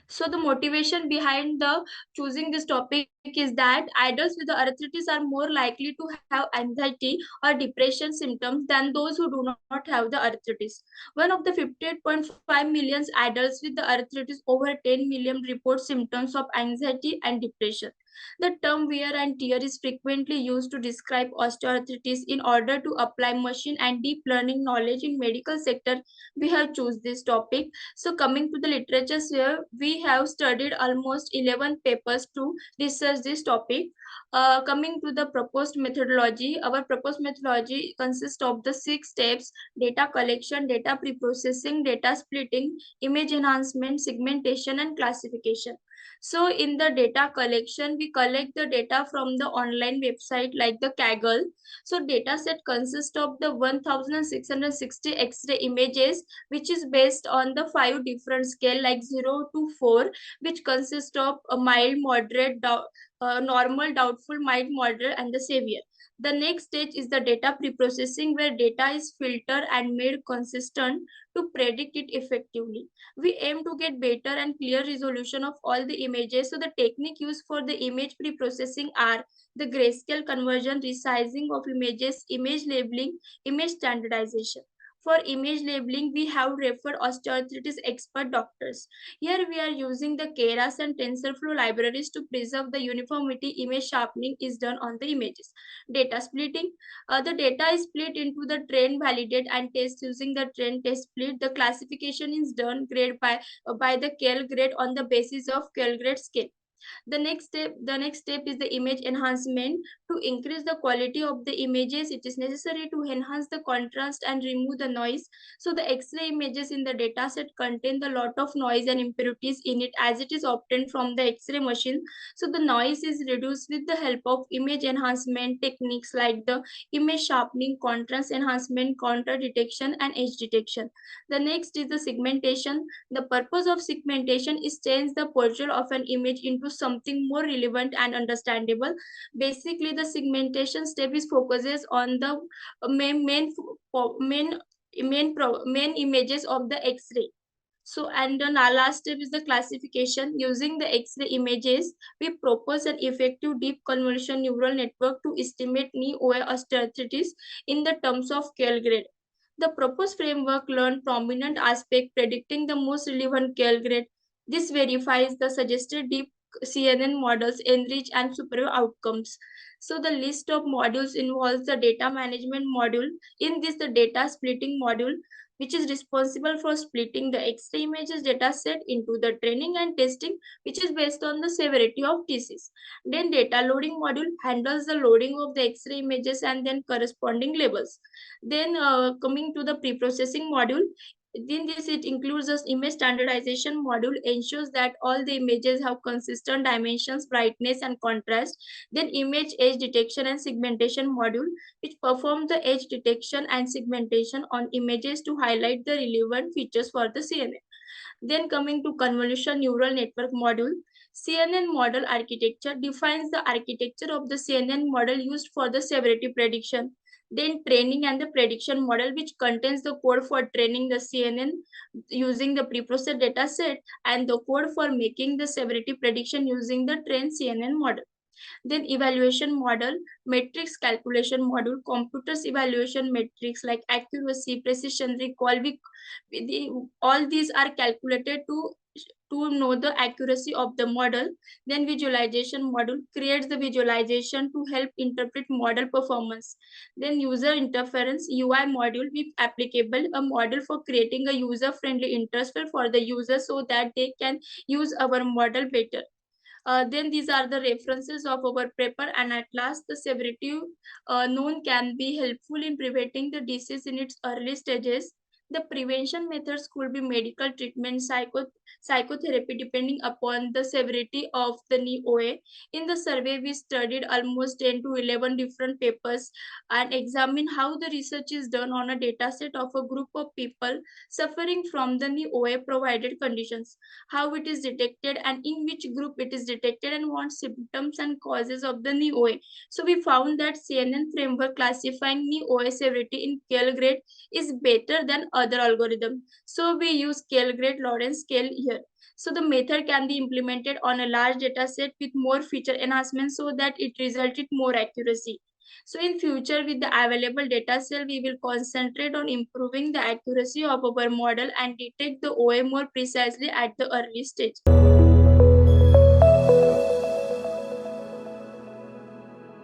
So the motivation behind the choosing this topic is that adults with the arthritis are more likely to have anxiety or depression symptoms than those who do not have the arthritis. One of the 58.5 million adults with the arthritis, over 10 million report symptoms of anxiety and depression. The term wear and tear is frequently used to describe osteoarthritis. In order to apply machine and deep learning knowledge in medical sector, we have choose this topic. So coming to the literature here, we have studied almost 11 papers to research this topic. Coming to the proposed methodology, our proposed methodology consists of the 6 steps: data collection, data pre-processing, data splitting, image enhancement, segmentation, and classification. So in the data collection, we collect the data from the online website like the Kaggle. So data set consists of the 1660 X-ray images, which is based on the 5 different scale like 0 to 4, which consist of a mild, moderate, normal, doubtful, mild, moderate, and the severe. The next stage is the data pre-processing, where data is filtered and made consistent to predict it effectively. We aim to get better and clear resolution of all the images. So the technique used for the image pre-processing are the grayscale conversion, resizing of images, image labeling, image standardization. For image labeling, we have referred osteoarthritis expert doctors. Here we are using the Keras and TensorFlow libraries to preserve the uniformity. Image sharpening is done on the images. Data splitting, the data is split into the train, validate, and test using the train test split. The classification is done grade by the KL grade on the basis of KL grade scale. The next step is the image enhancement. To increase the quality of the images, it is necessary to enhance the contrast and remove the noise. So the X-ray images in the dataset contain the lot of noise and impurities in it, as it is obtained from the X-ray machine. So the noise is reduced with the help of image enhancement techniques like the image sharpening, contrast enhancement, counter detection, and edge detection. The next is the segmentation. The purpose of segmentation is change the portrayal of an image into something more relevant and understandable. Basically, the segmentation step is focuses on the main images of the X-ray. So, and the last step is the classification. Using the X-ray images, we propose an effective deep convolution neural network to estimate knee OA osteoarthritis in the terms of KL grade. The proposed framework learned prominent aspect predicting the most relevant KL grade. This verifies the suggested deep CNN models enrich and superior outcomes. So the list of modules involves the data management module. In this, the data splitting module, which is responsible for splitting the X-ray images data set into the training and testing, which is based on the severity of disease. Then data loading module handles the loading of the X-ray images and then corresponding labels. Then coming to the pre-processing module, In this, it includes an image standardization module, ensures that all the images have consistent dimensions, brightness, and contrast. Then image edge detection and segmentation module, which performs the edge detection and segmentation on images to highlight the relevant features for the CNN. Then coming to convolution neural network module, CNN model architecture defines the architecture of the CNN model used for the severity prediction. Then training and the prediction model, which contains the code for training the CNN using the preprocessed data set and the code for making the severity prediction using the trained CNN model. Then evaluation model, matrix calculation module, computers evaluation metrics like accuracy, precision, recall. All these are calculated to know the accuracy of the model. Then visualization module creates the visualization to help interpret model performance. Then user interference UI module, with applicable a model for creating a user-friendly interface for the user so that they can use our model better. Then these are the references of our paper, and at last the severity known can be helpful in preventing the disease in its early stages. The prevention methods could be medical treatment, psychotherapy, depending upon the severity of the knee OA. In the survey, we studied almost 10 to 11 different papers and examined how the research is done on a data set of a group of people suffering from the knee OA provided conditions, how it is detected and in which group it is detected, and what symptoms and causes of the knee OA. So we found that CNN framework classifying knee OA severity in scale grade is better than other algorithms. So we use scale grade Lorentz scale here. So the method can be implemented on a large data set with more feature enhancements so that it resulted more accuracy. So in future, with the available data set, we will concentrate on improving the accuracy of our model and detect the OA more precisely at the early stage.